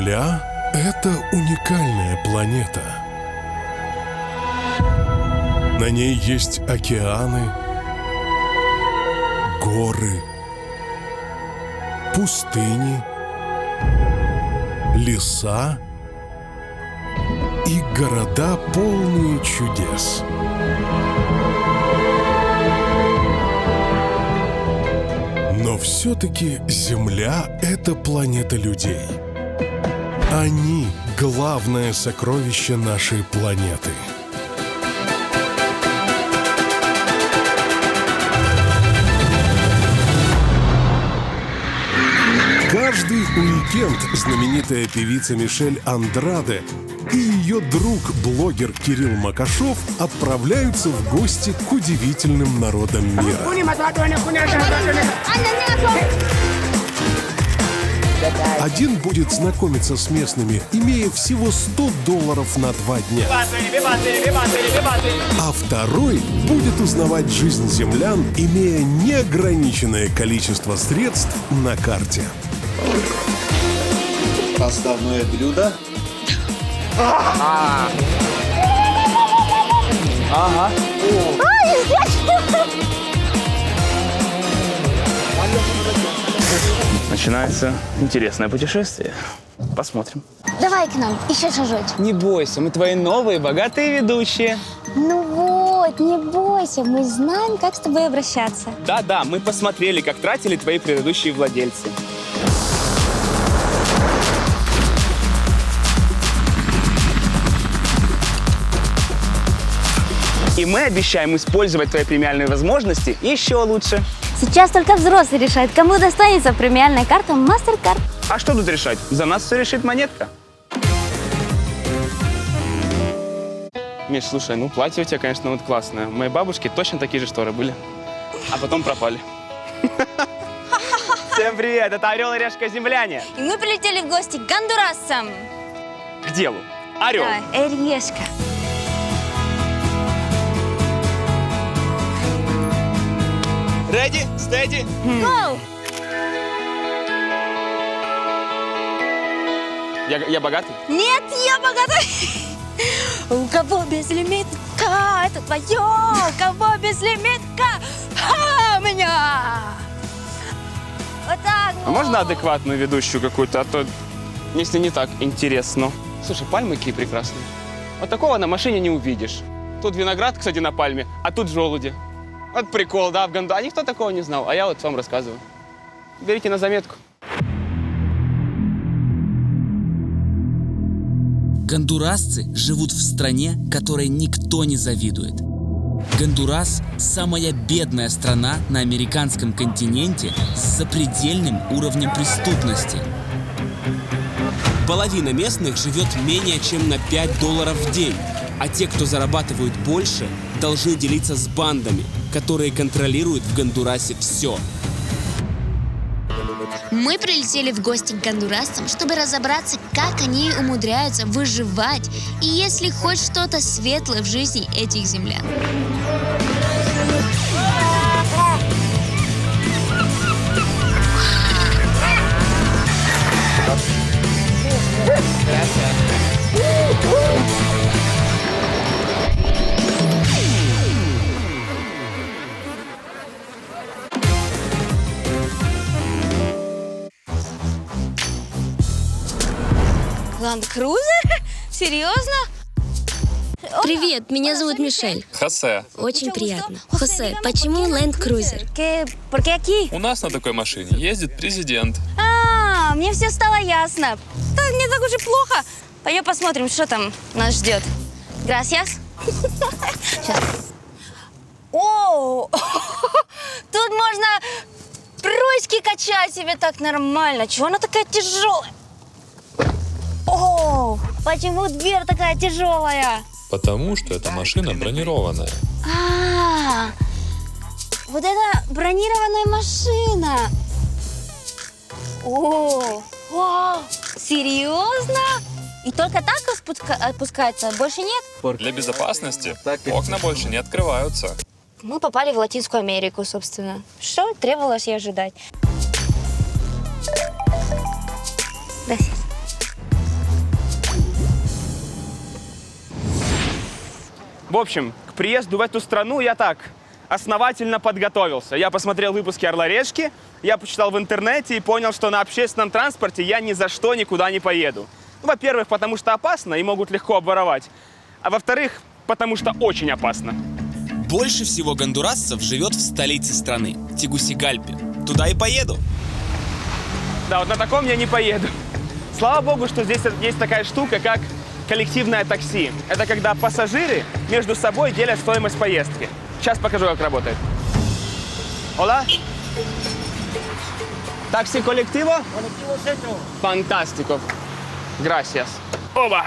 Земля — это уникальная планета. На ней есть океаны, горы, пустыни, леса и города, полные чудес. Но все-таки Земля — это планета людей. Они — главное сокровище нашей планеты. Каждый уикенд знаменитая певица Мишель Андраде и ее друг, блогер Кирилл Макашов отправляются в гости к удивительным народам мира. Один будет знакомиться с местными, имея всего $100 на 2 дня. А второй будет узнавать жизнь землян, имея неограниченное количество средств на карте. Основное блюдо. Ага. Начинается интересное путешествие. Посмотрим. Давай к нам, еще шажочек. Не бойся, мы твои новые богатые ведущие. Ну вот, не бойся, мы знаем, как с тобой обращаться. Да-да, мы посмотрели, как тратили твои предыдущие владельцы. И мы обещаем использовать твои премиальные возможности еще лучше. Сейчас только взрослый решает, кому достанется премиальная карта MasterCard. А что тут решать? За нас все решит монетка. Миш, слушай, ну платье у тебя, конечно, вот классное. У моей бабушки точно такие же шторы были. А потом пропали. Всем привет, это Орел и Решка Земляне. И мы прилетели в гости к гондурасцам. К делу. Орел. Да, Решка. Ready, steady. Go! Я богатый? Нет, я богатый. У кого безлимитка, это твое. У кого безлимитка, у меня. Вот так. А можно адекватную ведущую какую-то? А то, если не так, интересно. Слушай, пальмы какие прекрасные. Вот такого на машине не увидишь. Тут виноград, кстати, на пальме, а тут желуди. Вот прикол, да, в Гондурасе. А никто такого не знал, а я вот вам рассказываю. Берите на заметку. Гондурасцы живут в стране, которой никто не завидует. Гондурас – самая бедная страна на американском континенте с запредельным уровнем преступности. Половина местных живет менее чем на $5 в день, а те, кто зарабатывают больше, должны делиться с бандами, которые контролируют в Гондурасе все. Мы прилетели в гости к гондурасцам, чтобы разобраться, как они умудряются выживать и есть ли хоть что-то светлое в жизни этих землян. Ланд-крузер? Серьезно? Привет, меня зовут Мишель. Хосе. Очень приятно. Хосе, почему Land Cruiser? Porque aquí? У нас на такой машине ездит президент. Мне все стало ясно. Так, не так уж и плохо. Пойдем посмотрим, что там нас ждет. Gracias. Сейчас. О, тут можно ручки качать себе так нормально. Чего она такая тяжелая? О, почему дверь такая тяжелая? Потому что эта машина бронированная. Вот это бронированная машина. О, вау, серьезно? И только так отпускается, больше нет? Для безопасности окна больше не открываются. Мы попали в Латинскую Америку, собственно. Что требовалось и ожидать. Gracias. В общем, к приезду в эту страну я так основательно подготовился. Я посмотрел выпуски «Орла-Решки», я почитал в интернете и понял, что на общественном транспорте я ни за что никуда не поеду. Ну, во-первых, потому что опасно и могут легко обворовать. А во-вторых, потому что очень опасно. Больше всего гондурасцев живет в столице страны, Тегусигальпе. Туда и поеду. Да, вот на таком я не поеду. Слава богу, что здесь есть такая штука, как коллективное такси. Это когда пассажиры между собой делят стоимость поездки. Сейчас покажу, как работает. Hola. Такси коллектива? Colectivo Centro. Фантастико. Gracias. Оба.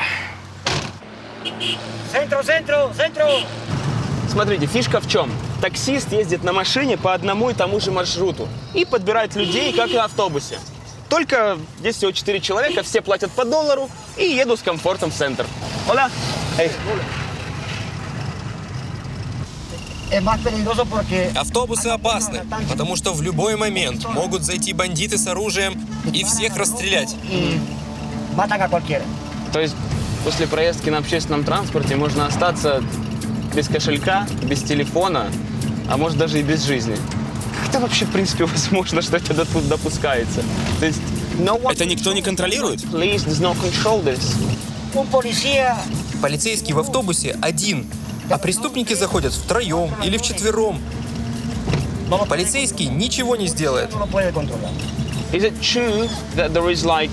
Centro, centro, centro. Смотрите, фишка в чем? Таксист ездит на машине по одному и тому же маршруту и подбирает людей, как и в автобусе. Только здесь всего 4 человека, все платят по $1 и едут с комфортом в центр. Hola. Эй. Es más peligroso porque Автобусы опасны, потому что в любой момент могут зайти бандиты с оружием и всех расстрелять. y matan a cualquiera. То есть после проездки на общественном транспорте можно остаться без кошелька, без телефона, а может даже и без жизни. Как это вообще, в принципе, возможно, что это тут допускается? То есть, Это никто не контролирует? Please, there's no control this. Un policía Полицейский в автобусе один, а преступники заходят втроем или вчетвером. Полицейский ничего не сделает. no lo puede controlar. Is it true that there is like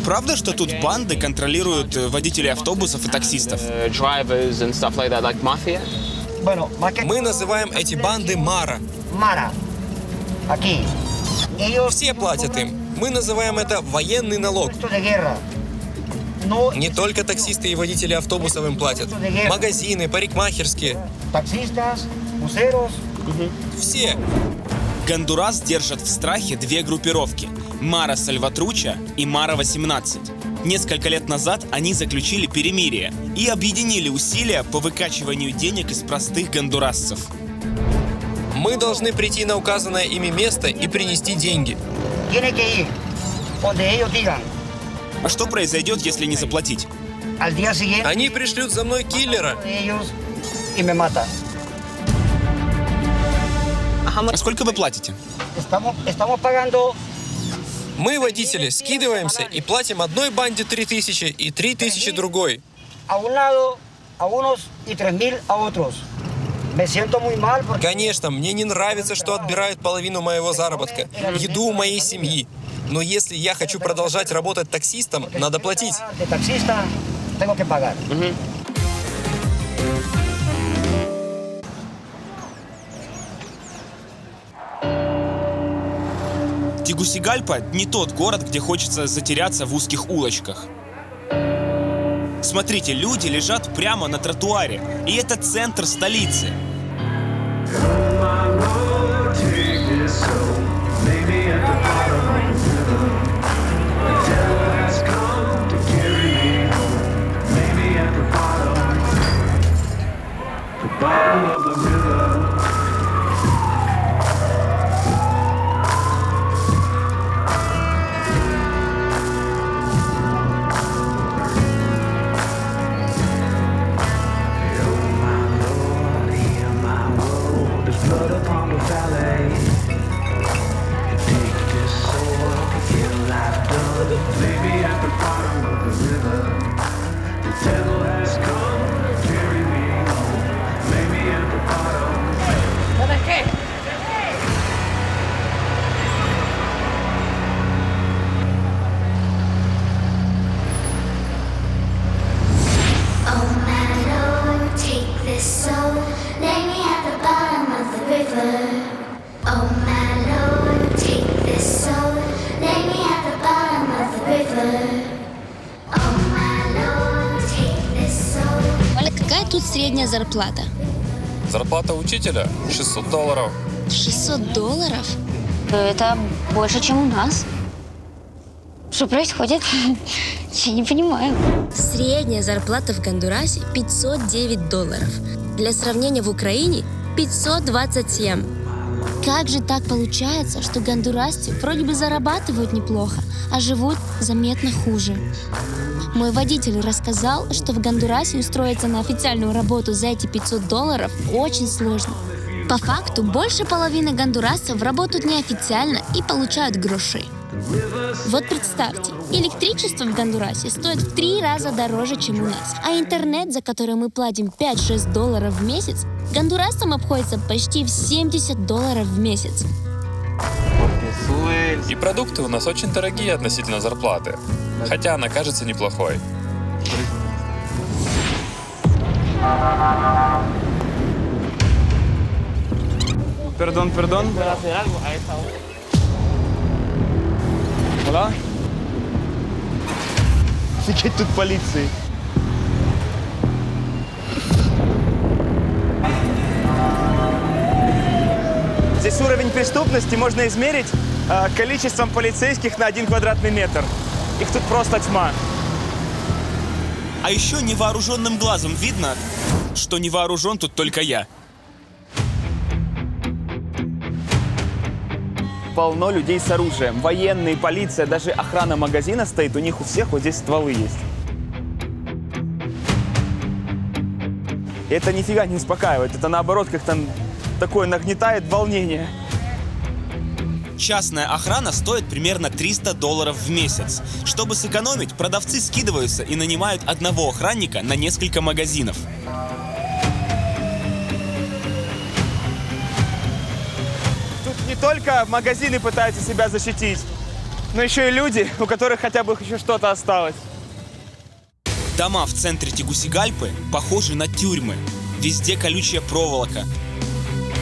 Правда, что тут банды контролируют водителей автобусов и таксистов? drivers and stuff like that, like mafia? Bueno, más que Мы называем эти банды Мара. Mara. Aquí. Ellos Все платят им. Мы называем это военный налог. impuestos de guerra. No Не только таксисты и водители автобусов им платят. Магазины, парикмахерские. taxistas, buceros. Все. Гондурас держат в страхе две группировки – Мара Сальватруча и Мара-18. Несколько лет назад они заключили перемирие и объединили усилия по выкачиванию денег из простых гондурасцев. Мы должны прийти на указанное ими место и принести деньги. Tiene que ir donde ellos digan. А что произойдет, если не заплатить? Al día siguiente Они пришлют за мной киллера. ellos y me matan. А сколько вы платите? Estamos pagando Мы, водители, скидываемся и платим одной банде 3000 и 3000 другой. a un lado a unos y 3.000 a otros. Me siento muy mal porque Конечно, мне не нравится, что отбирают половину моего заработка, еду у моей семьи. Но если я хочу продолжать работать таксистом, надо платить. de taxista tengo que pagar. Тегусигальпа – не тот город, где хочется затеряться в узких улочках. Смотрите, люди лежат прямо на тротуаре, и это центр столицы. Оля, какая тут средняя зарплата? Зарплата учителя $600. $600? Это больше, чем у нас. Что происходит? Я не понимаю. Средняя зарплата в Гондурасе $509. Для сравнения, в Украине $527. Как же так получается, что гондурасцы вроде бы зарабатывают неплохо, а живут заметно хуже? Мой водитель рассказал, что в Гондурасе устроиться на официальную работу за эти $500 очень сложно. По факту, больше половины гондурасцев работают неофициально и получают гроши. Вот представьте, электричество в Гондурасе стоит в 3 раза дороже, чем у нас, а интернет, за который мы платим $5-6 в месяц, гондурасцам обходится почти в $70 в месяц. И продукты у нас очень дорогие относительно зарплаты. Хотя она кажется неплохой. Perdón. Hola. Офигеть, тут полиции. Здесь уровень преступности можно измерить количеством полицейских на 1 квадратный метр. Их тут просто тьма. А еще невооруженным глазом видно, что не вооружен тут только я. Полно людей с оружием. Военные, полиция, даже охрана магазина стоит. У них у всех вот здесь стволы есть. И это нифига не успокаивает. Это наоборот как-то такое нагнетает волнение. Частная охрана стоит примерно $300 в месяц. Чтобы сэкономить, продавцы скидываются и нанимают одного охранника на несколько магазинов. Тут не только магазины пытаются себя защитить, но еще и люди, у которых хотя бы еще что-то осталось. Дома в центре Тегусигальпы похожи на тюрьмы. Везде колючая проволока.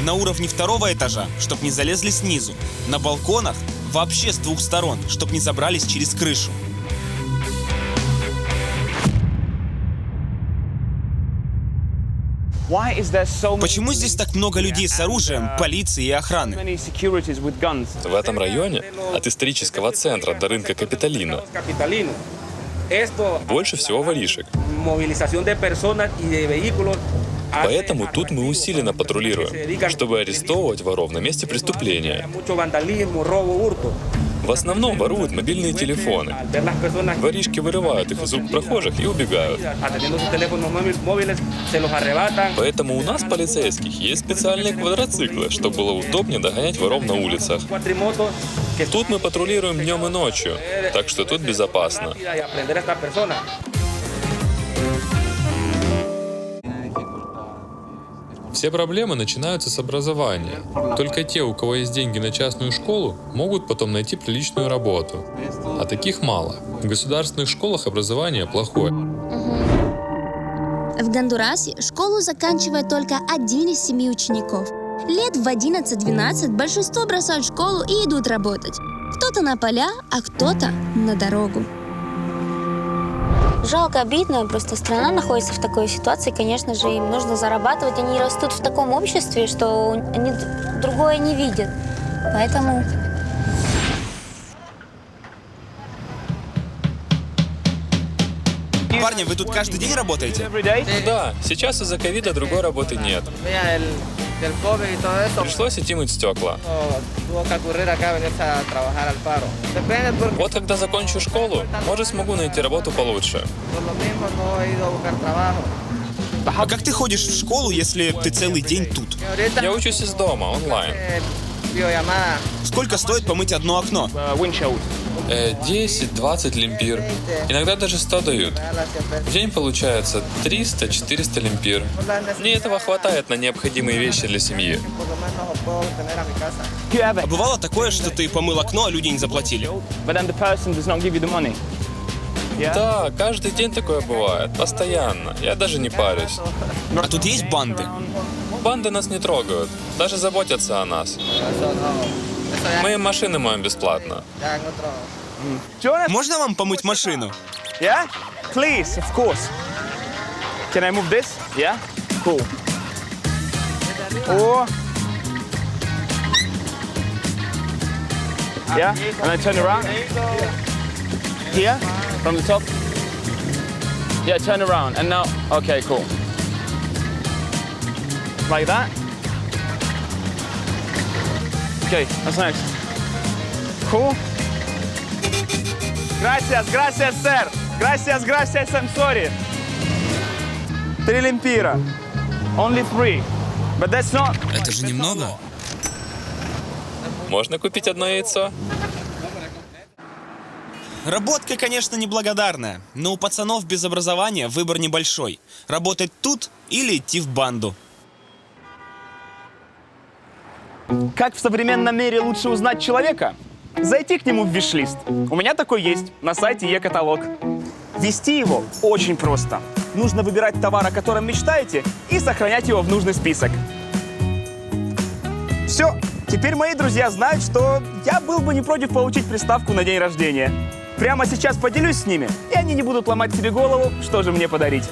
На уровне 2-го этажа, чтоб не залезли снизу. На балконах вообще с 2 сторон, чтоб не забрались через крышу. Почему здесь так много людей с оружием, полиции и охраны? В этом районе, от исторического центра до рынка Капитолино, больше всего воришек. Поэтому тут мы усиленно патрулируем, чтобы арестовывать воров на месте преступления. В основном воруют мобильные телефоны. Воришки вырывают их из рук прохожих и убегают. Поэтому у нас, полицейских, есть специальные квадроциклы, чтобы было удобнее догонять воров на улицах. Тут мы патрулируем днем и ночью, так что тут безопасно. Все проблемы начинаются с образования. Только те, у кого есть деньги на частную школу, могут потом найти приличную работу. А таких мало. В государственных школах образование плохое. В Гондурасе школу заканчивает только 1 из 7 учеников. Лет в 11-12 большинство бросают школу и идут работать. Кто-то на поля, а кто-то на дорогу. Жалко, обидно, просто страна находится в такой ситуации, конечно же, им нужно зарабатывать. Они растут в таком обществе, что они другое не видят. Поэтому... Парни, вы тут каждый день работаете? Да, сейчас из-за ковида другой работы нет. Пришлось идти мыть стекла. Вот когда закончу школу, может, смогу найти работу получше. А как ты ходишь в школу, если ты целый день тут? Я учусь из дома, онлайн. Сколько стоит помыть одно окно? 10-20 лимпир. Иногда даже 100 дают. В день получается 300-400 лимпир. Мне этого хватает на необходимые вещи для семьи. А бывало такое, что ты помыл окно, а люди не заплатили? Да, каждый день такое бывает. Постоянно. Я даже не парюсь. А тут есть банды? Банды нас не трогают. Даже заботятся о нас. Мы им машины моем бесплатно. Можно вам помыть машину? Yeah? Please, of course. Can I move this? Yeah? Cool. Or... Yeah? And then turn around. Here? From the top? Yeah, turn around. And now... Okay, cool. Like that. Okay, that's next. Who? Gracias, gracias, sir. Gracias, gracias, I'm sorry. 3 лемпира. Only 3. But that's not... Это же немного. Можно купить одно яйцо? Работка, конечно, неблагодарная, но у пацанов без образования выбор небольшой. Работать тут или идти в банду. Как в современном мире лучше узнать человека? Зайти к нему в виш-лист. У меня такой есть на сайте Е-каталог. Вести его очень просто. Нужно выбирать товар, о котором мечтаете, и сохранять его в нужный список. Все, теперь мои друзья знают, что я был бы не против получить приставку на день рождения. Прямо сейчас поделюсь с ними, и они не будут ломать себе голову, что же мне подарить.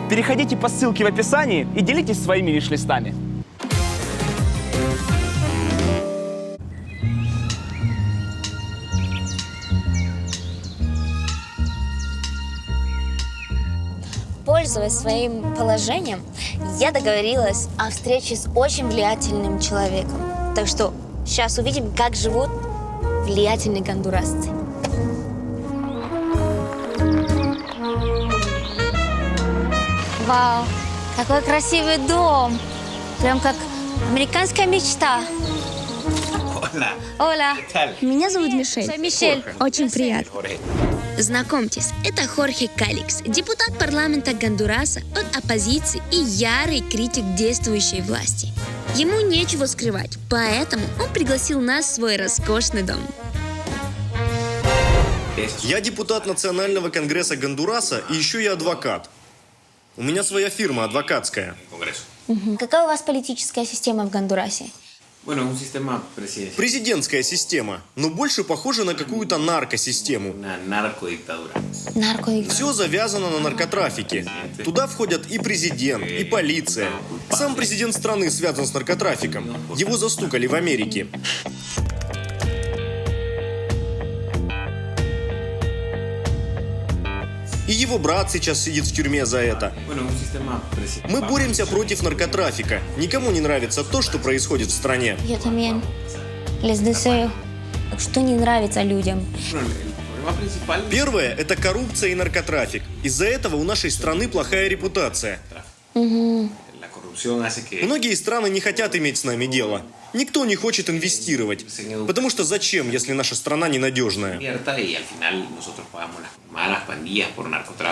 Переходите по ссылке в описании и делитесь своими виш-листами. Пользуясь своим положением, я договорилась о встрече с очень влиятельным человеком. Так что сейчас увидим, как живут влиятельные гондурасцы. Вау, какой красивый дом! Прям как американская мечта. Оля. Меня зовут Мишель. Мишель. Очень приятно. Знакомьтесь, это Хорхе Каликс, депутат парламента Гондураса от оппозиции и ярый критик действующей власти. Ему нечего скрывать, поэтому он пригласил нас в свой роскошный дом. Я депутат Национального конгресса Гондураса и еще я адвокат. У меня своя фирма адвокатская. Какая у вас политическая система в Гондурасе? Президентская система, но больше похожа на какую-то наркосистему. Наркодиктатура. Все завязано на наркотрафике. Туда входят и президент, и полиция. Сам президент страны связан с наркотрафиком. Его застукали в Америке. И его брат сейчас сидит в тюрьме за это. Мы боремся против наркотрафика. Никому не нравится то, что происходит в стране. Я también les deseo. Что не нравится людям? Первое – это коррупция и наркотрафик. Из-за этого у нашей страны плохая репутация. Многие страны не хотят иметь с нами дело. Никто не хочет инвестировать. Потому что зачем, если наша страна ненадежная?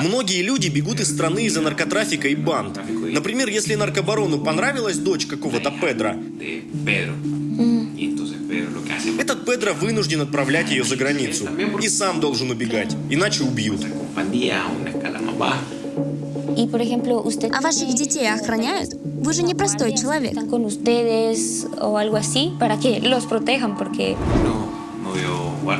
Многие люди бегут из страны из-за наркотрафика и банд. Например, если наркобарону понравилась дочь какого-то Педро, этот Педро вынужден отправлять ее за границу. И сам должен убегать, иначе убьют. И, por ejemplo, usted А ваших детей охраняют? Вы же не простой человек. están con ustedes o algo así para que los protejan porque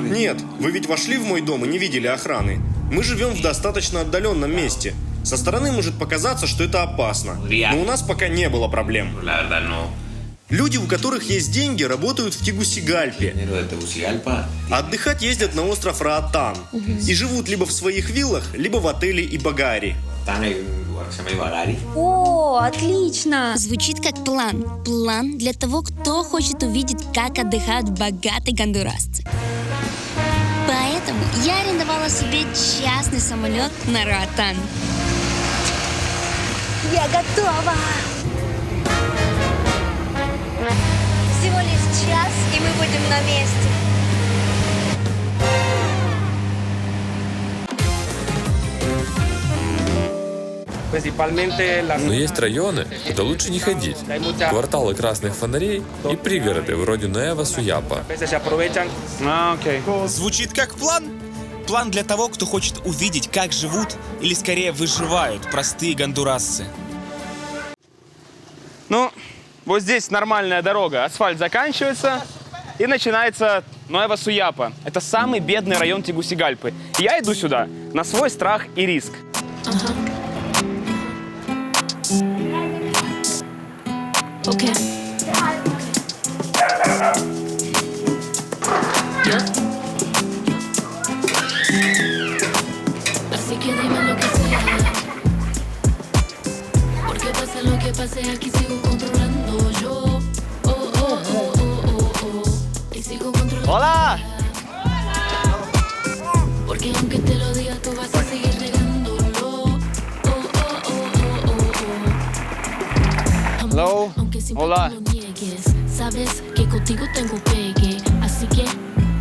Нет, вы ведь вошли в мой дом и не видели охраны. Мы живем в достаточно отдаленном месте. Со стороны может показаться, что это опасно. Но у нас пока не было проблем. Люди, у которых есть деньги, работают в Тегусигальпе. А отдыхать ездят на остров Роатан. И живут либо в своих виллах, либо в отеле Ибагари. О, отлично! Звучит как план. План для того, кто хочет увидеть, как отдыхают богатые гондурасцы. Поэтому я арендовала себе частный самолет на Роатан. Я готова! Всего лишь час, и мы будем на месте. Но есть районы, куда лучше не ходить. Кварталы красных фонарей и пригороды вроде Нуэва-Суяпа. Звучит как план? План для того, кто хочет увидеть, как живут, или скорее выживают простые гондурасцы. Ну, вот здесь нормальная дорога. Асфальт заканчивается, и начинается Нуэва-Суяпа. Это самый бедный район Тегусигальпы. Я иду сюда на свой страх и риск. Окей. Así que dime lo que sea. Porque pase lo que pase, aquí sigo controlando yo. Oh, oh, oh. Hola! Porque aunque te lo diga, tú vas a seguir negándolo. Hello. Aunque siempre Hola. te lo niegues, sabes que contigo tengo pegue, así que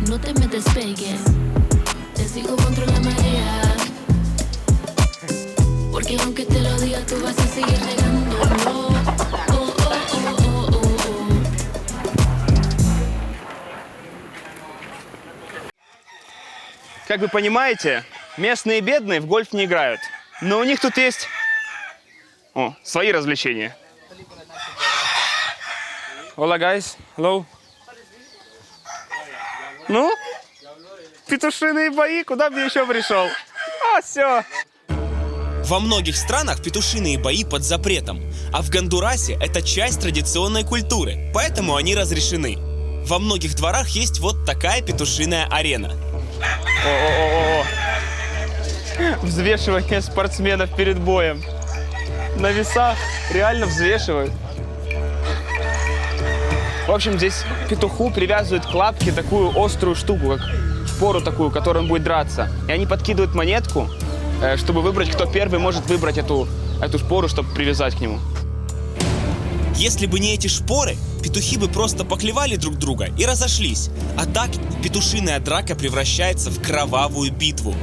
no te me despegues. Te sigo contra la marea. Porque aunque te lo diga, tú vas a seguir negándolo. Как вы понимаете, местные бедные в гольф не играют. Но у них тут есть свои развлечения. Hola, guys. Hello. Ну, петушиные бои, куда бы я еще пришел? Все. Во многих странах петушиные бои под запретом, а в Гондурасе это часть традиционной культуры, поэтому они разрешены. Во многих дворах есть вот такая петушиная арена. Взвешивание спортсменов перед боем. На весах реально взвешивают. В общем, здесь петуху привязывают к лапке такую острую штуку, как шпору такую, которой он будет драться. И они подкидывают монетку, чтобы выбрать, кто первый может выбрать эту шпору, чтобы привязать к нему. Если бы не эти шпоры, петухи бы просто поклевали друг друга и разошлись. А так петушиная драка превращается в кровавую битву.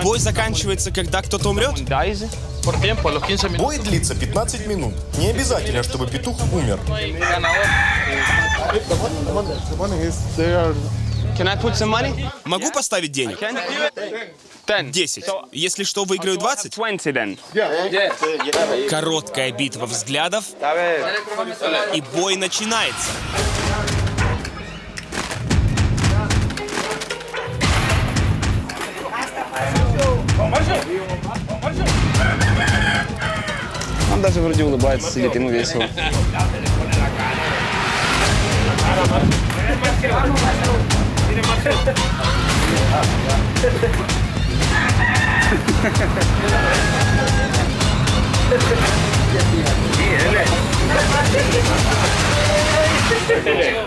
Бой заканчивается, когда кто-то умрет? Бой длится 15 минут. Не обязательно, чтобы петух умер. Can I put some money? Могу поставить денег? 10. Если что, выиграю 20? 20 then. Короткая битва взглядов, и бой начинается. Он даже вроде улыбается, сидит, ему весело.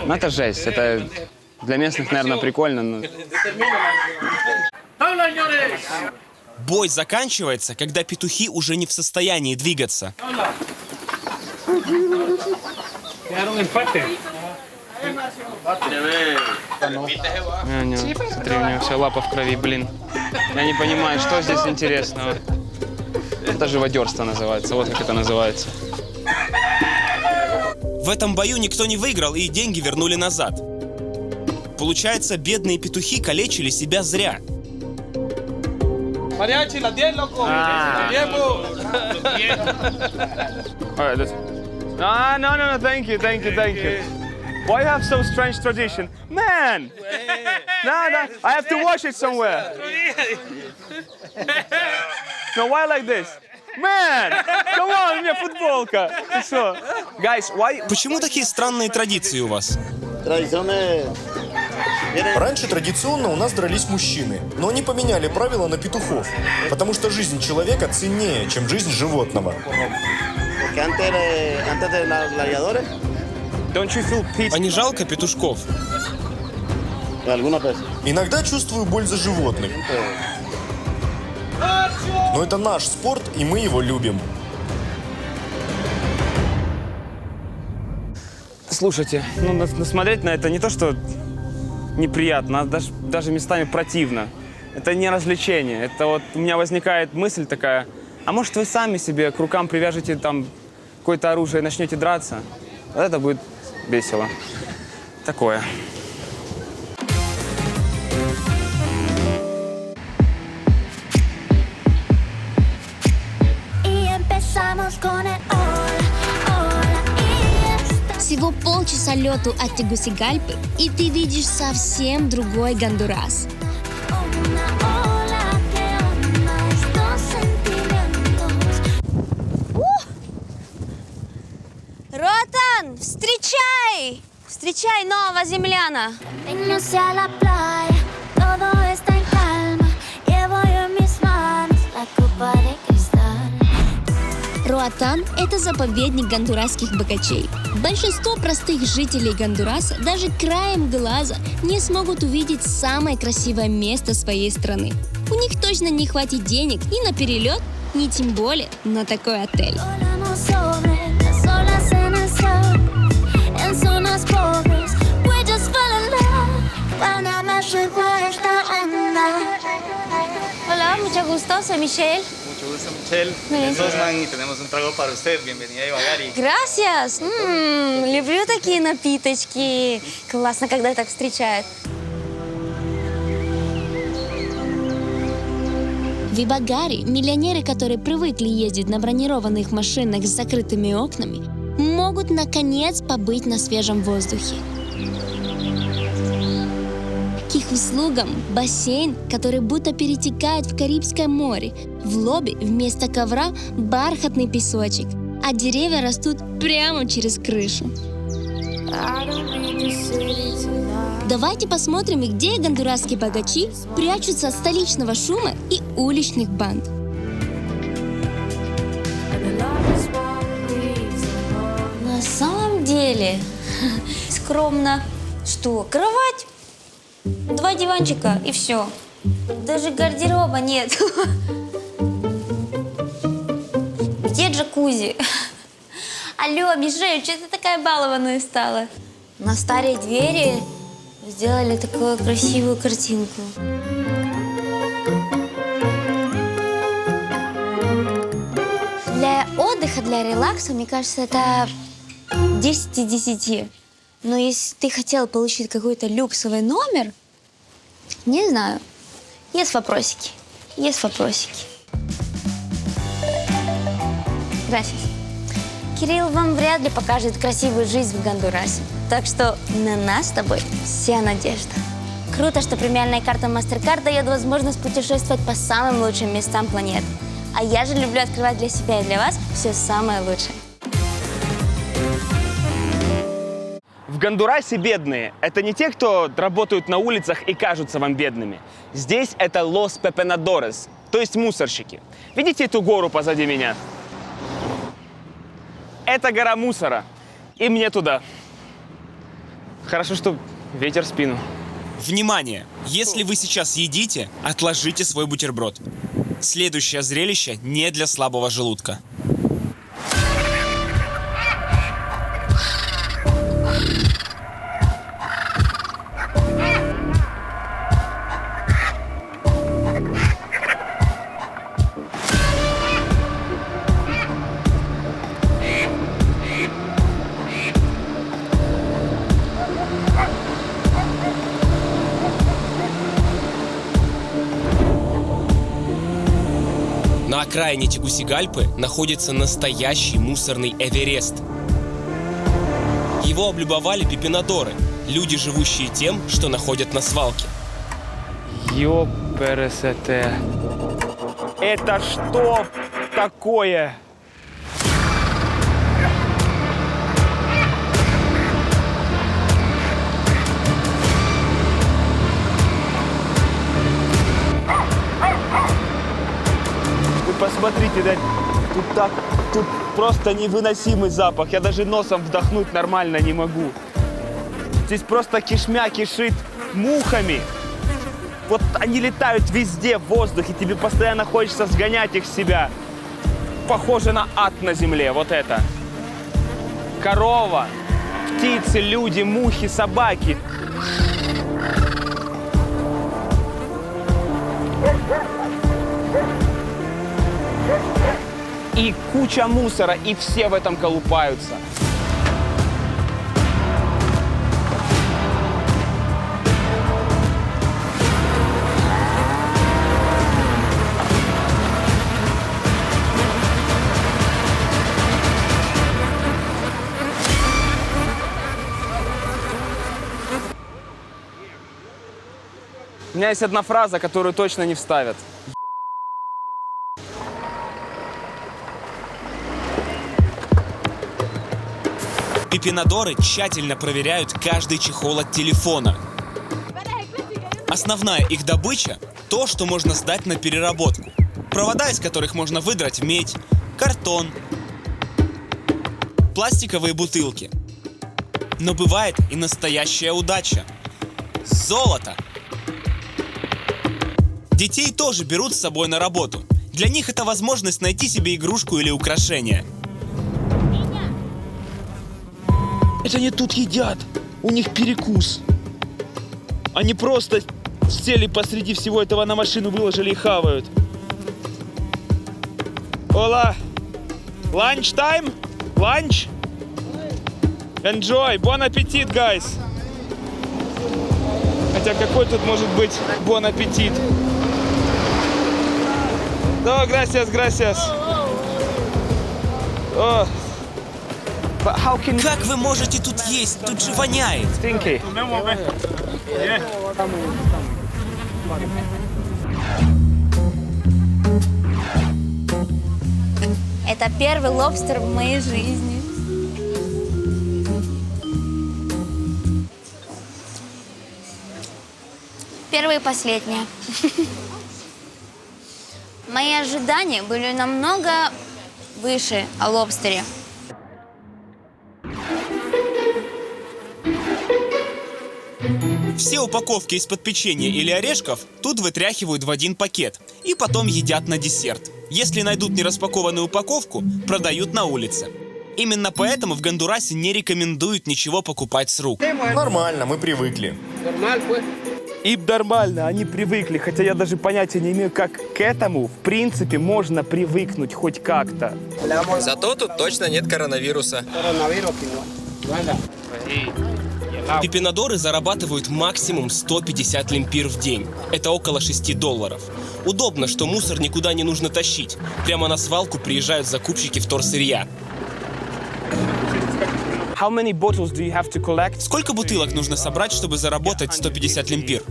Ну это жесть, это для местных, наверное, прикольно, но... Бой заканчивается, когда петухи уже не в состоянии двигаться. Смотри, у него вся лапа в крови, блин. Я не понимаю, что здесь интересного. Это живодерство называется, вот как это называется. В этом бою никто не выиграл, и деньги вернули назад. Получается, бедные петухи калечили себя зря. No, thank you. Why you have so strange tradition? Man! No, I have to watch it somewhere. No, why like this? Man! Come on, у меня футболка. Ты что? Guys, why... Почему такие странные традиции у вас? Раньше традиционно у нас дрались мужчины, но они поменяли правила на петухов, потому что жизнь человека ценнее, чем жизнь животного. А не жалко петушков? Иногда чувствую боль за животных. Но это наш спорт, и мы его любим. Слушайте, смотреть на это не то, что неприятно, а даже местами противно. Это не развлечение. Это вот у меня возникает мысль такая, а может вы сами себе к рукам привяжете там какое-то оружие и начнете драться? Вот это будет весело. Такое. Всего полчаса лету от Тегусигальпы, и ты видишь совсем другой Гондурас. Ротан, встречай! Встречай нового земляна! Роатан – это заповедник гондурасских богачей. Большинство простых жителей Гондураса даже краем глаза не смогут увидеть самое красивое место своей страны. У них точно не хватит денег ни на перелет, ни тем более на такой отель. Hola, mucho gusto, soy Michelle. Mucho gusto, Michelle. Bien. Sosman y tenemos un trago para usted. Bienvenida a Ivagari. Gracias. Люблю такие напиточки. Классно, когда так встречают. В Ивагари миллионеры, которые привыкли ездить на бронированных машинах с закрытыми окнами, могут наконец побыть на свежем воздухе. К их услугам бассейн, который будто перетекает в Карибское море. В лобби вместо ковра бархатный песочек, а деревья растут прямо через крышу. Давайте посмотрим, где гондурасские богачи прячутся от столичного шума и уличных банд. На самом деле, скромно. Что, кровать? 2 диванчика и все. Даже гардероба нет. Где джакузи? Алло, Мишель, что ты такая балованная стала? На старой двери сделали такую красивую картинку. Для отдыха, для релакса, мне кажется, это 10 из 10. Но если ты хотел получить какой-то люксовый номер, не знаю, есть вопросики. Есть вопросики. Gracias. Кирилл вам вряд ли покажет красивую жизнь в Гондурасе. Так что на нас с тобой вся надежда. Круто, что премиальная карта MasterCard дает возможность путешествовать по самым лучшим местам планеты. А я же люблю открывать для себя и для вас все самое лучшее. В Гондурасе бедные – это не те, кто работают на улицах и кажутся вам бедными. Здесь это Лос Пепенадорес, то есть мусорщики. Видите эту гору позади меня? Это гора мусора. И мне туда. Хорошо, что ветер в спину. Внимание! Если вы сейчас едите, отложите свой бутерброд. Следующее зрелище не для слабого желудка. На окраине Тегусигальпы находится настоящий мусорный Эверест. Его облюбовали пепенадоры, люди, живущие тем, что находят на свалке. Ёпересете. Это что такое? Посмотрите, да, тут просто невыносимый запах. Я даже носом вдохнуть нормально не могу. Здесь просто кишмя кишит мухами. Вот они летают везде в воздухе, тебе постоянно хочется сгонять их с себя. Похоже на ад на земле, вот это. Корова, птицы, люди, мухи, собаки. И куча мусора, и все в этом колупаются. У меня есть одна фраза, которую точно не вставят. Пепенадоры тщательно проверяют каждый чехол от телефона. Основная их добыча – то, что можно сдать на переработку. Провода, из которых можно выдрать медь, картон, пластиковые бутылки. Но бывает и настоящая удача. Золото! Детей тоже берут с собой на работу. Для них это возможность найти себе игрушку или украшение. Это они тут едят. У них перекус. Они просто сели посреди всего этого на машину, выложили и хавают. Ола! Lunch time? Lunch? Enjoy! Bon appetit, guys! Хотя какой тут может быть bon appetit? No, gracias, gracias. Oh. Как вы можете тут есть? Тут же воняет. Stinky. Это первый лобстер в моей жизни. Первый и последний. Мои ожидания были намного выше о лобстере. Все упаковки из-под печенья или орешков тут вытряхивают в один пакет и потом едят на десерт. Если найдут нераспакованную упаковку, продают на улице. Именно поэтому в Гондурасе не рекомендуют ничего покупать с рук. Нормально, мы привыкли. Им нормально, они привыкли, хотя я даже понятия не имею, как к этому, в принципе, можно привыкнуть хоть как-то. Зато тут точно нет коронавируса. Пепинадоры зарабатывают максимум 150 лемпир в день. Это около $6. Удобно, что мусор никуда не нужно тащить. Прямо на свалку приезжают закупщики вторсырья. Сколько бутылок нужно собрать, чтобы заработать 150 лемпир?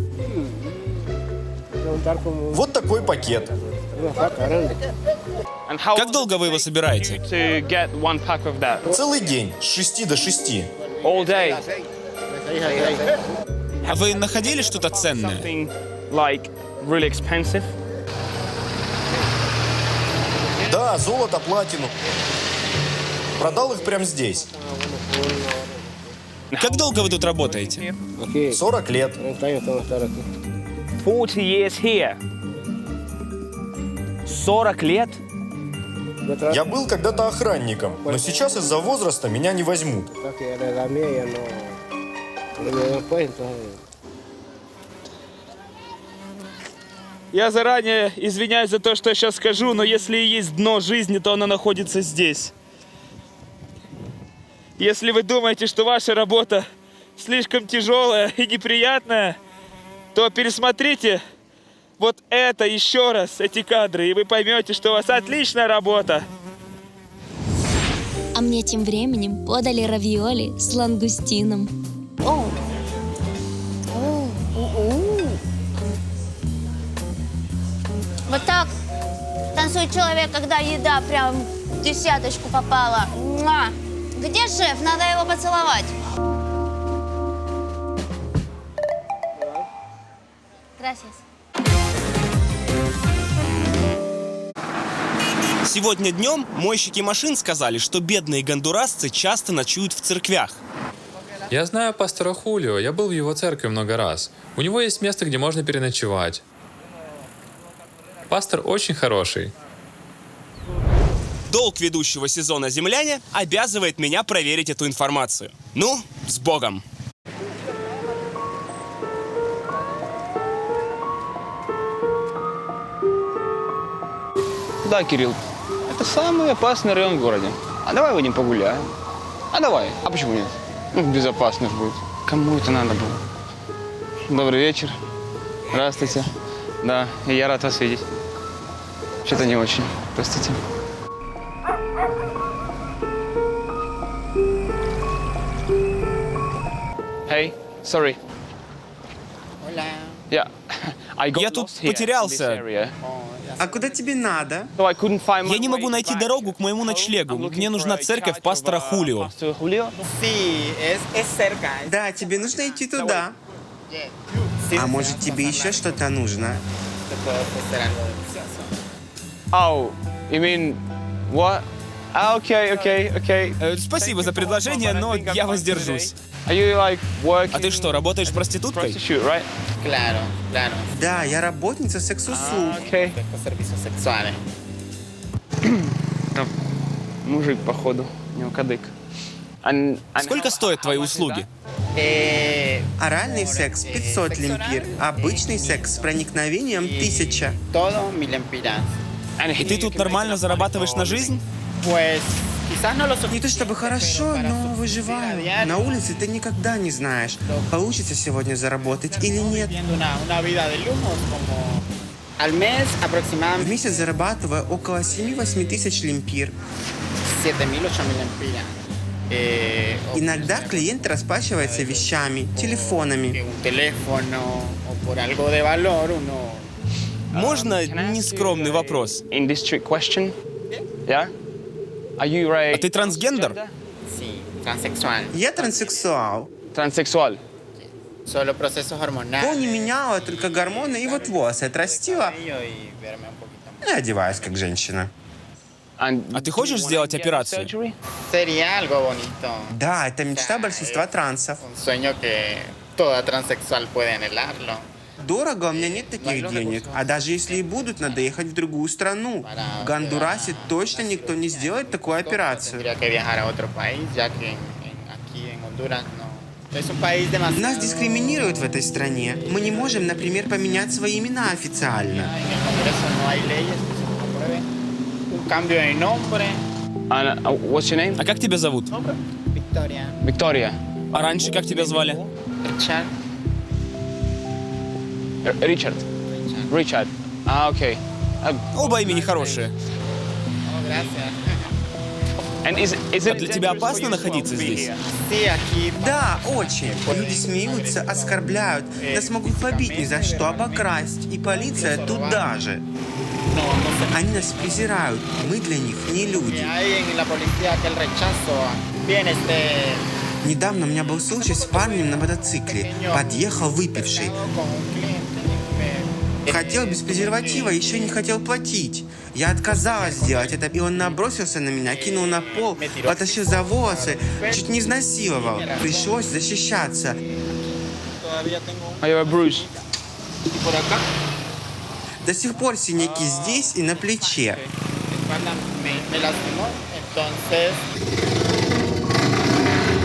Вот такой пакет. Как долго вы его собираете? Целый день, с 6 до 6. А вы находили что-то ценное? Да, золото, платину. Продал их прямо здесь. Как долго вы тут работаете? 40 лет. 40 years here. 40 лет? Я был когда-то охранником, но сейчас из-за возраста меня не возьмут. Я заранее извиняюсь за то, что я сейчас скажу, но если и есть дно жизни, то оно находится здесь. Если вы думаете, что ваша работа слишком тяжелая и неприятная, то пересмотрите вот это еще раз, эти кадры, и вы поймете, что у вас отличная работа. А мне тем временем подали равиоли с лангустином. Вот так танцует человек, когда еда прям в десяточку попала. Муа! Где шеф? Надо его поцеловать. Gracias. Сегодня днем мойщики машин сказали, что бедные гондурасцы часто ночуют в церквях. Я знаю пастора Хулио, я был в его церкви много раз. У него есть место, где можно переночевать. Пастор очень хороший. Долг ведущего сезона «Земляне» обязывает меня проверить эту информацию. Ну, с Богом! Да, Кирилл, это самый опасный район в городе. А давай выйдем погуляем. А давай. А почему нет? Ну, безопасно же будет. Кому это надо было? Добрый вечер. Здравствуйте. Да, и я рад вас видеть. Что-то не очень. Простите. Hey, sorry. Yeah. Я тут потерялся. А куда тебе надо? Я не могу найти дорогу к моему ночлегу. Мне нужна церковь пастора Хулио. Да, тебе нужно идти туда. А может, тебе еще что-то нужно? Oh, you mean what? Okay. Спасибо за предложение, но я воздержусь. Are you like working? А ты что, работаешь проституткой? Prostitute, right? Claro. Да, я работница секс-услуг. Okay. Servicios sexuales. Мужик, походу, у него кадык. Сколько стоят твои услуги? Оральный секс 500 лемпир, обычный секс с проникновением 1000. Todo 1000 lempiras. И ты тут нормально зарабатываешь на жизнь? Pues quizás no lo Не то чтобы хорошо, но выживаю. На улице ты никогда не знаешь, получится сегодня заработать или нет. una vida de lujos como al mes В aproximadamente месяц зарабатываю около 7-8 тысяч лемпир. 7.000, 8.000 lempiras. Иногда клиент расплачивается вещами, телефонами. Un teléfono o por algo de valor uno. Можно нескромный вопрос? Indiscreet question? Yeah? Are you А ты трансгендер? Sí, transexual. Я транссексуал. Транссексуал. Solo procesos hormonales. Пол не меняла, только гормоны, и вот волосы отрастила. Y verme un poquito más. И одеваюсь как женщина. А ты хочешь сделать операцию? Sería algo bonito. Да, это мечта большинства трансов. Un sueño que toda transexual puede anhelarlo. Дорого, у меня нет таких денег. А даже если и будут, надо ехать в другую страну. В Гондурасе точно никто не сделает такую операцию. Tendría que viajar a otro país, ya que aquí en Honduras no. Es un país demasiado. Нас дискриминируют в этой стране. Мы не можем, например, поменять свои имена официально. En el Congreso no hay leyes que se aprueben. Un cambio de nombre. What's your name? А как тебя зовут? Victoria. Виктория. А раньше как тебя звали? Richard. Ричард. Окей. Оба имени хорошие. Oh, gracias. А для тебя опасно находиться здесь? Sí, aquí. Да, очень. Люди смеются, оскорбляют. Нас могут побить ни за что, обокрасть. И полиция туда же. Они нас презирают. Мы для них не люди. Hay en la policía aquel rechazo. Bien, Недавно у меня был случай с парнем на мотоцикле. Подъехал выпивший. Хотел без презерватива, еще не хотел платить. Я отказалась сделать это, и он набросился на меня, кинул на пол, потащил за волосы, чуть не изнасиловал. Пришлось защищаться. До сих пор синяки здесь и на плече.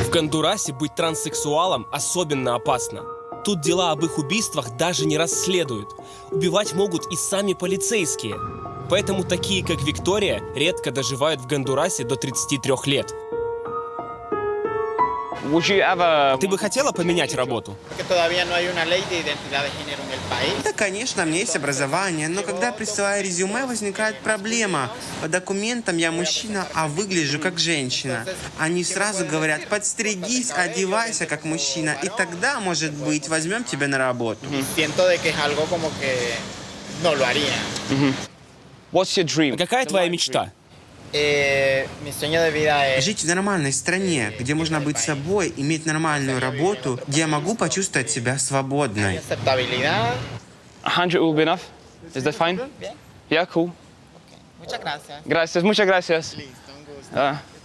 В Гондурасе быть транссексуалом особенно опасно. Тут дела об их убийствах даже не расследуют. Убивать могут и сами полицейские. Поэтому такие, как Виктория, редко доживают в Гондурасе до 33 лет. Ты бы хотела поменять работу? Да, конечно, у меня есть образование, но когда присылаю резюме, возникает проблема. По документам я мужчина, а выгляжу как женщина. Они сразу говорят: подстригись, одевайся как мужчина, и тогда, может быть, возьмем тебя на работу. What's your dream? Какая твоя мечта? Жить в нормальной стране, где можно быть собой, иметь нормальную работу, где я могу почувствовать себя свободной. 100 will be enough? Is that fine? Yeah, cool. Gracias, muchas gracias.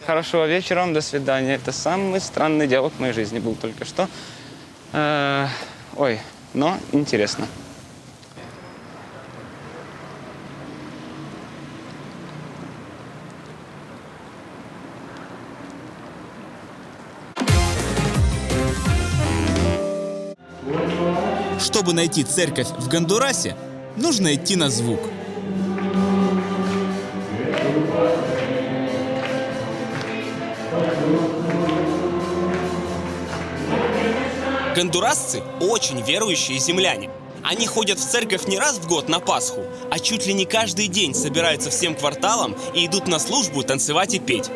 Хорошего вечера вам, до свидания. Это самый странный диалог в моей жизни был только что. Ой, но интересно. Чтобы найти церковь в Гондурасе, нужно идти на звук. Гондурасцы очень верующие земляне. Они ходят в церковь не раз в год на Пасху, а чуть ли не каждый день собираются всем кварталом и идут на службу танцевать и петь.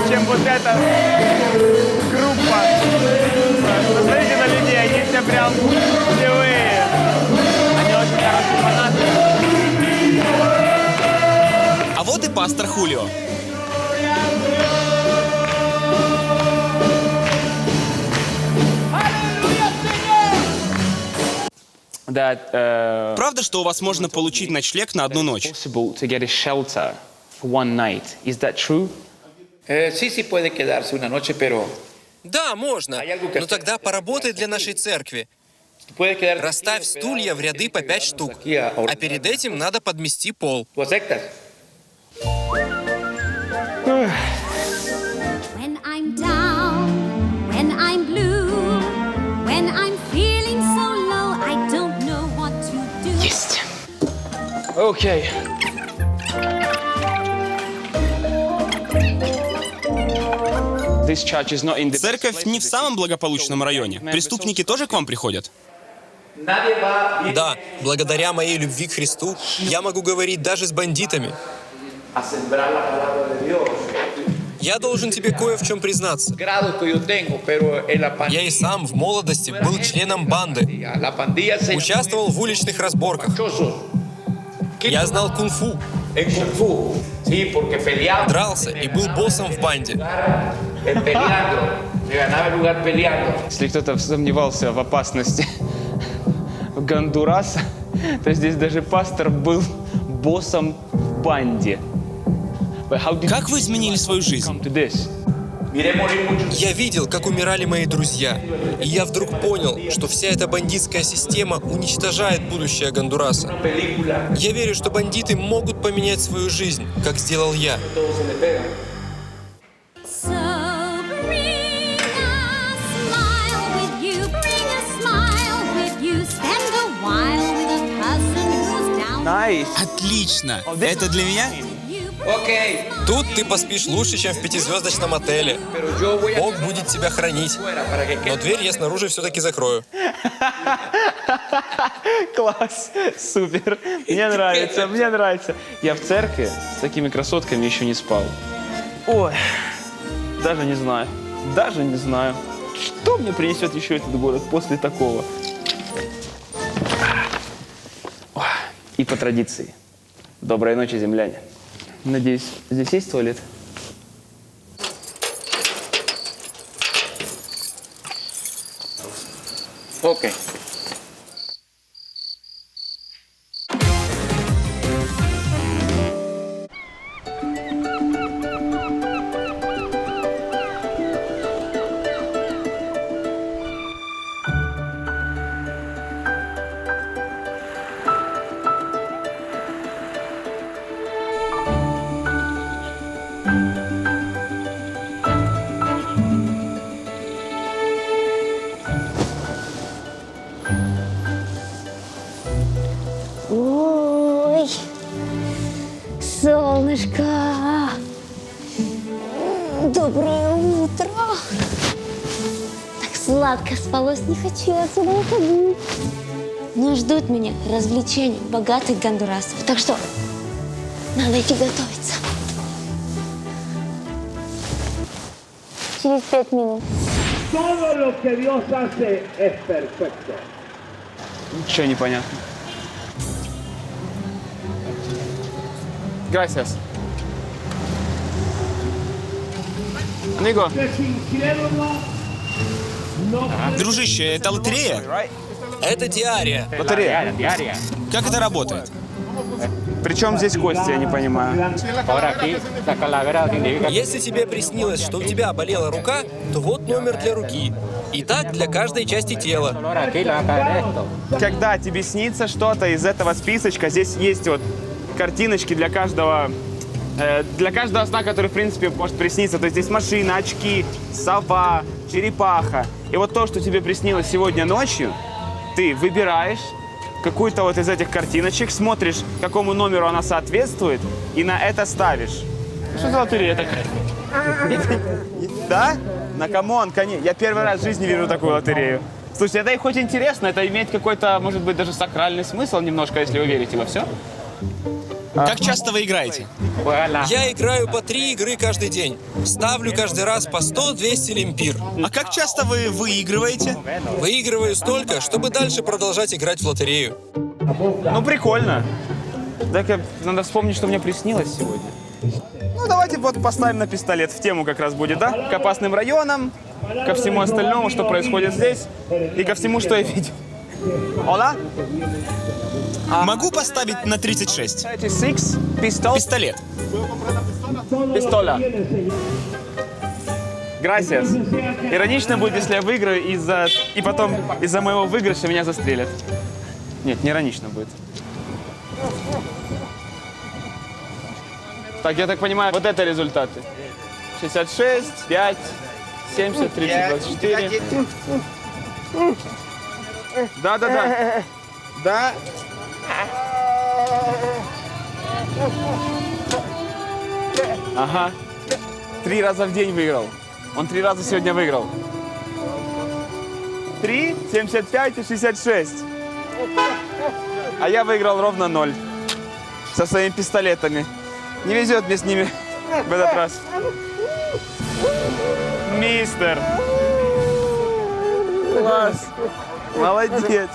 Чем вот эта группа. Посмотрите на людей, они все прям живые. Они очень хорошие фанаты. пастор Хулио. Правда, что у вас можно получить ночлег на одну ночь? Да, можно. Но тогда поработай для нашей церкви. Расставь стулья в ряды по 5 штук. А перед этим надо подмести пол. When I'm down, when I'm blue, when I'm feeling so low, I don't know what to do. Есть. Окей. Церковь не в самом благополучном районе. Преступники тоже к вам приходят? Да, благодаря моей любви к Христу я могу говорить даже с бандитами. Я должен тебе кое в чем признаться. Я и сам в молодости был членом банды. Участвовал в уличных разборках. Я знал кунг-фу. Дрался и был боссом в банде. Если кто-то сомневался в опасности Гондураса, то здесь даже пастор был боссом в банде. Как вы изменили свою жизнь? Я видел, как умирали мои друзья. И я вдруг понял, что вся эта бандитская система уничтожает будущее Гондураса. Я верю, что бандиты могут поменять свою жизнь, как сделал я. Отлично! Это для меня? Тут ты поспишь лучше, чем в 5-звездочном отеле. Бог будет тебя хранить. Но дверь я снаружи все-таки закрою. Класс, супер. Мне нравится, мне нравится. Я в церкви с такими красотками еще не спал. Ой, даже не знаю. Даже не знаю. Что мне принесет еще этот город после такого? И по традиции. Доброй ночи, земляне. Надеюсь, здесь есть туалет? Окей. Ой, солнышко. Доброе утро. Так сладко спалось, не хочу отсюда уходить. Но ждут меня развлечения богатых гондурасов. Так что надо идти готовиться. Через 5 минут. Ничего не понятно. Gracias. Amigo. Дружище, это лотерея? Это диария. Лотерея. Как это работает? Причем здесь кости, я не понимаю. Если тебе приснилось, что у тебя болела рука, то вот номер для руки. И так для каждой части тела. Когда тебе снится что-то из этого списочка, здесь есть вот картиночки для каждого сна, который, в принципе, может присниться. То есть здесь машина, очки, сова, черепаха. И вот то, что тебе приснилось сегодня ночью, ты выбираешь какую-то вот из этих картиночек, смотришь, какому номеру она соответствует, и на это ставишь. Что за лотерея такая? Да? На камон, конечно. Я первый раз в жизни вижу такую лотерею. Слушайте, это и хоть интересно, это имеет какой-то, может быть, даже сакральный смысл немножко, если вы верите во все. Как часто вы играете? Я играю по 3 игры каждый день. Ставлю каждый раз по 100-200 лемпир. А как часто вы выигрываете? Выигрываю столько, чтобы дальше продолжать играть в лотерею. Ну, прикольно. Так надо вспомнить, что мне приснилось сегодня. Ну, давайте вот поставим на пистолет. В тему как раз будет, да? К опасным районам, ко всему остальному, что происходит здесь, и ко всему, что я видел. Ола? Могу поставить на 36. 36, Пистолет. Пистоля. Gracias. Иронично будет, если я выиграю и потом из-за моего выигрыша меня застрелят. Нет, не иронично будет. Так, я так понимаю, вот это результаты. 66, 5, 70, 30, 24. Да. Да. Ага. 3 раза в день выиграл. Он 3 раза сегодня выиграл. 3, 75 и 66. А я выиграл ровно 0. Со своими пистолетами. Не везет мне с ними в этот раз. Мистер. Класс. Молодец.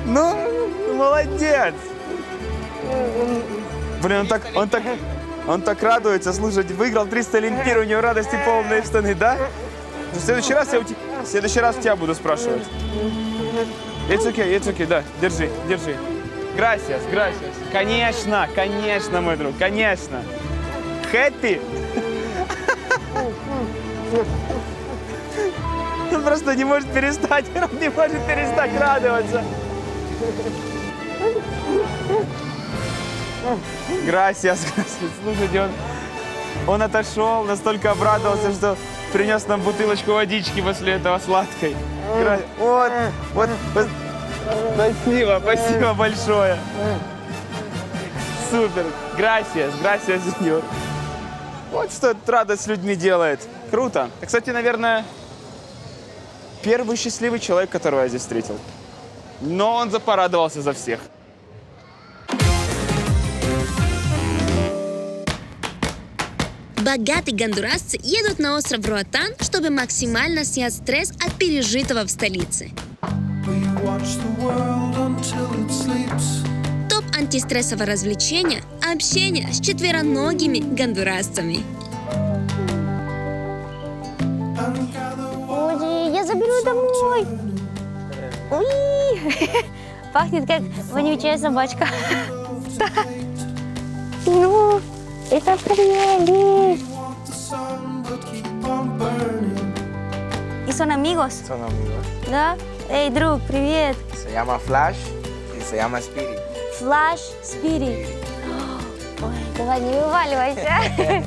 Ну, молодец. Блин, он так радуется. Слушайте, выиграл 300 лимпир, у него радости полные штаны, да? В следующий раз тебя буду спрашивать. It's okay, да. Держи. Gracias. Конечно, мой друг, конечно. Happy? Он просто не может перестать радоваться. Gracias. Слушайте, он отошел, настолько обрадовался, что принес нам бутылочку водички после этого сладкой. Вот. Спасибо большое. Супер. Gracias, сеньор. Вот что эта радость с людьми делает. Круто. Кстати, наверное, первый счастливый человек, которого я здесь встретил. Но он порадовался за всех. Богатые гондурасцы едут на остров Роатан, чтобы максимально снять стресс от пережитого в столице. Топ антистрессового развлечения – общение с четвероногими гондурасцами. Ой, я заберу домой. Уи! Пахнет как вонючая собачка. Ну, это прелесть. ¿Y son amigos? Son amigos. Да? Эй, друг, привет. Se llama Flash y se llama Spirit. Flash, Spirit. Ой, давай, не вываливайся.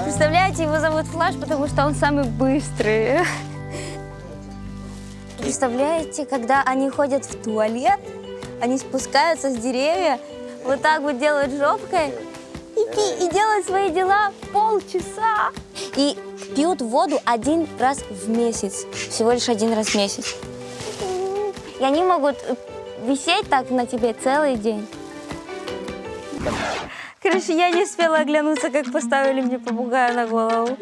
Представляете, его зовут Флаш, потому что он самый быстрый. Представляете, когда они ходят в туалет, они спускаются с деревьев, вот так вот делают жопкой и делают свои дела полчаса. И пьют воду 1 раз в месяц, всего лишь 1 раз в месяц. И они могут висеть так на тебе целый день. Короче, я не успела оглянуться, как поставили мне попугая на голову.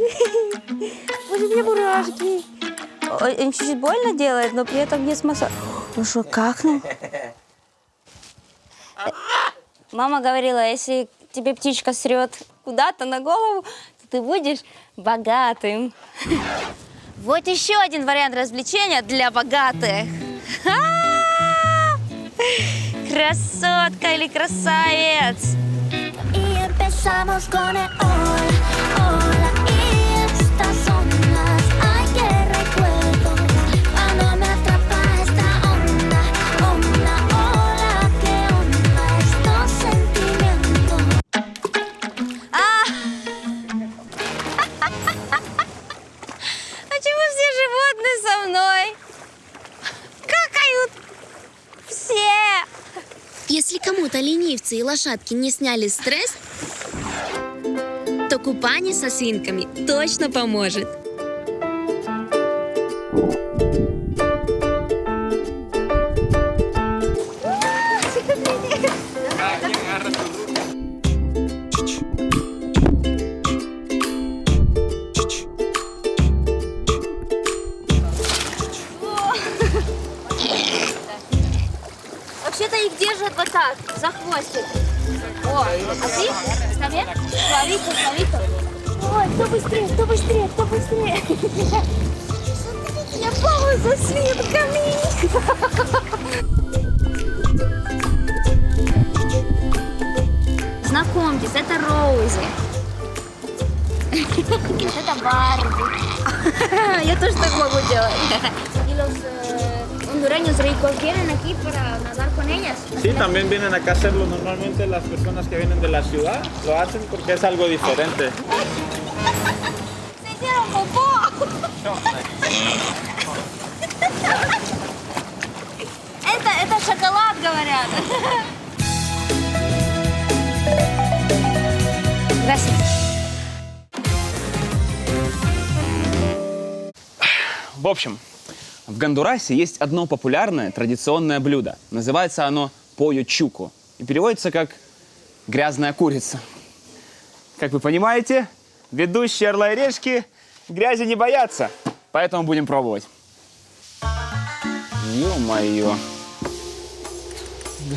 Боже, у меня мурашки. Он чуть-чуть больно делает, но при этом не с массажем. Ну что, как нам? Мама говорила, если тебе птичка срет куда-то на голову, то ты будешь богатым. Вот еще один вариант развлечения для богатых. Красотка или красавец? Empezamos con el hola, y estas son las ay que recuerdo cuando me atrapa esta onda, hola, que onda estos sentimientos. Почему все животные со мной? Какают все! Если кому-то ленивцы и лошадки не сняли стресс, то купание со свинками точно поможет. Вообще-то их держат вот так, за хвостик. О, así, ¿está bien? Suavito, suavito. Ой, кто быстрее, кто быстрее, кто быстрее. Я плаваю за свитками. Знакомьтесь, это Роузи. Это Барби. Я тоже так могу делать. Y los hondureños ricos vienen aquí para nadar con ellas. Sí, también vienen acá a hacerlo. Normalmente las personas que vienen de la ciudad lo hacen porque es algo diferente. Se hicieron popó. Это шоколад, говорят. Gracias. В общем, в Гондурасе есть одно популярное традиционное блюдо. Называется оно «полlo чуко» и переводится как «грязная курица». Как вы понимаете, ведущие «Орла и решки» грязи не боятся, поэтому будем пробовать. Ё-моё.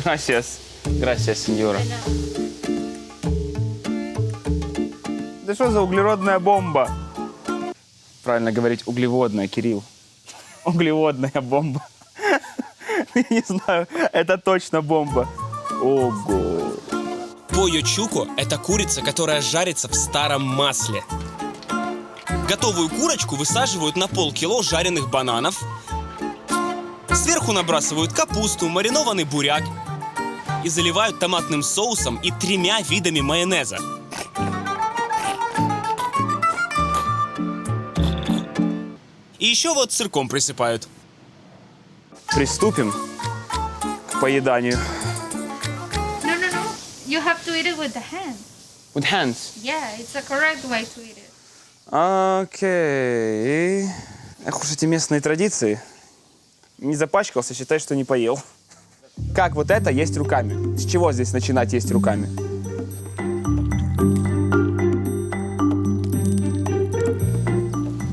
Gracias. Gracias, сеньора. Да что за углеродная бомба? Правильно говорить углеводная, Кирилл. Углеводная бомба. Не знаю, это точно бомба. Ого. Полlo чуко – это курица, которая жарится в старом масле. Готовую курочку высаживают на полкило жареных бананов. Сверху набрасывают капусту, маринованный буряк и заливают томатным соусом и 3 видами майонеза. И еще вот сырком присыпают. Приступим к поеданию. No. You have to eat it with the hands. With hands. Yeah, it's the correct way to eat it. Окей. Эх уж эти местные традиции. Не запачкался, считай, что не поел. Как вот это есть руками? С чего здесь начинать есть руками?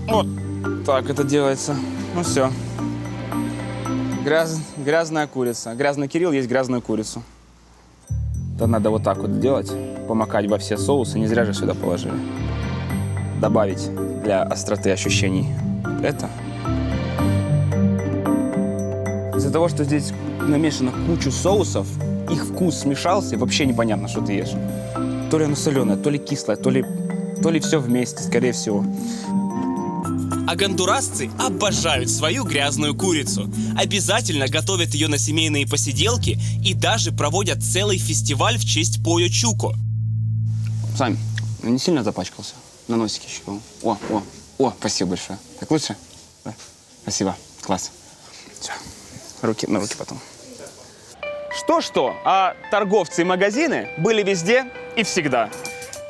Вот так это делается. Ну все. Грязная курица. Грязный Кирилл есть грязную курицу. Это надо вот так вот делать. Помакать во все соусы. Не зря же сюда положили. Добавить для остроты ощущений это. Из-за того, что здесь намешано кучу соусов, их вкус смешался, и вообще непонятно, что ты ешь. То ли оно соленое, то ли кислое, то ли все вместе, скорее всего. А гондурасцы обожают свою грязную курицу. Обязательно готовят ее на семейные посиделки и даже проводят целый фестиваль в честь полlo чуко. Сань, не сильно запачкался? На носике еще. О, спасибо большое. Так лучше? Да. Спасибо, класс. Все, на руки потом. Что-что, а торговцы и магазины были везде и всегда.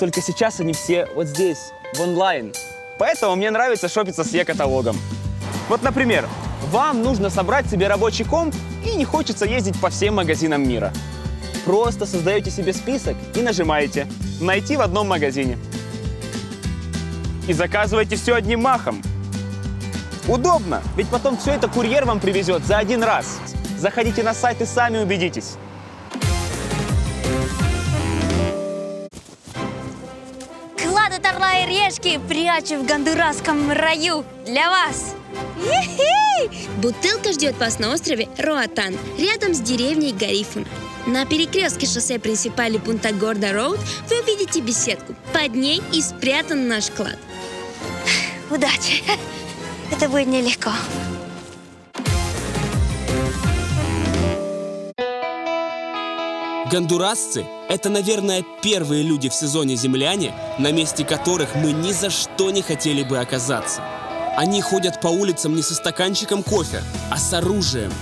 Только сейчас они все вот здесь, в онлайн. Поэтому мне нравится шопиться с e-каталогом. Вот, например, вам нужно собрать себе рабочий комп и не хочется ездить по всем магазинам мира. Просто создаете себе список и нажимаете «Найти в одном магазине». И заказываете все одним махом. Удобно, ведь потом все это курьер вам привезет за один раз. Заходите на сайт и сами убедитесь. Клад от Орла и решки прячу в гондурасском раю для вас. Бутылка ждет вас на острове Роатан, рядом с деревней Гарифуна. На перекрестке шоссе Принципали Пунта Горда Роуд вы увидите беседку. Под ней и спрятан наш клад. Удачи. Это будет нелегко. Гондурасцы – это, наверное, первые люди в сезоне земляне, на месте которых мы ни за что не хотели бы оказаться. Они ходят по улицам не со стаканчиком кофе, а с оружием.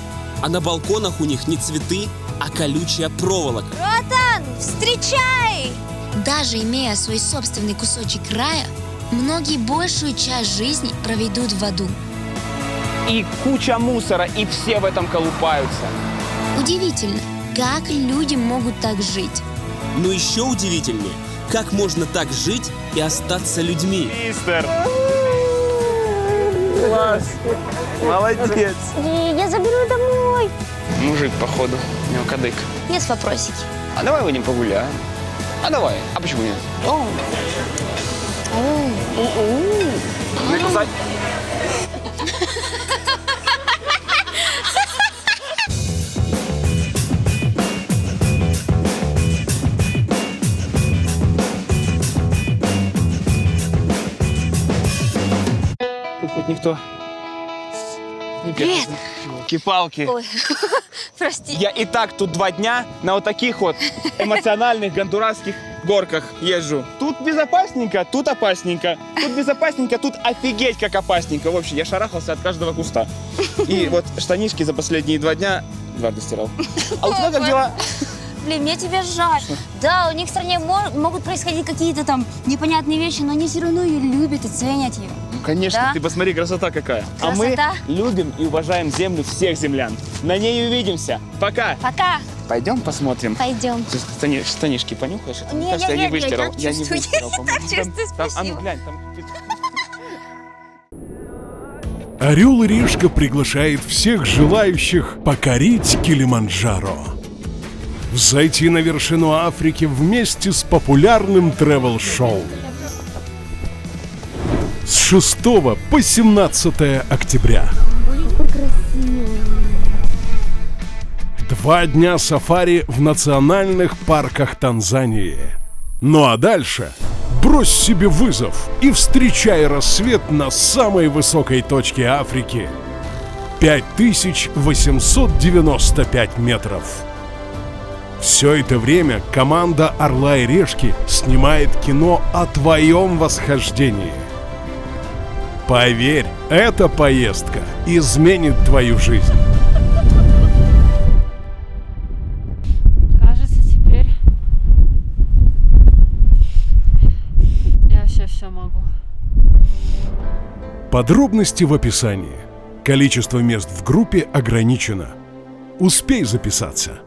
А на балконах у них не цветы, а колючая проволока. Роатан, встречай! Даже имея свой собственный кусочек рая, многие большую часть жизни проведут в аду. И куча мусора, и все в этом колупаются. Удивительно, как люди могут так жить. Но еще удивительнее, как можно так жить и остаться людьми. Мистер! Класс! Молодец! Я заберу домой. Мужик, походу, у него кадык. Есть вопросики. А давай выйдем погуляем. А давай, а почему нет? Не кусай. Тут хоть никто не Привет. Кипалки. Ой, прости. Я и так тут 2 дня на вот таких вот эмоциональных гондурасских горках езжу. Тут безопасненько, тут опасненько. Тут безопасненько, тут офигеть как опасненько. В общем, я шарахался от каждого куста. И вот штанишки за последние 2 дня дважды стирал. А у тебя как дела? Блин, мне тебя жаль. Да, у них в стране могут происходить какие-то там непонятные вещи, но они все равно ее любят и ценят ее. Конечно, Да? ты посмотри, красота какая. Красота. А мы любим и уважаем землю всех землян. На ней увидимся. Пока. Пока. Пойдем посмотрим. Пойдем. Ты штанишки понюхаешь? Это, мне Не, кажется, я не я выстирал. Я не чувствую. выстирал, Я по-моему. чувствую, Там, а ну спасибо. глянь, там... Орел и Решка приглашает всех желающих покорить Килиманджаро. Взойти на вершину Африки вместе с популярным тревел-шоу. С 6 по 17 октября. 2 дня сафари в национальных парках Танзании. Ну а дальше брось себе вызов и встречай рассвет на самой высокой точке Африки. 5895 метров. Все это время команда «Орла и Решки» снимает кино о твоем восхождении. Поверь, эта поездка изменит твою жизнь. Кажется, теперь я вообще все могу. Подробности в описании. Количество мест в группе ограничено. Успей записаться.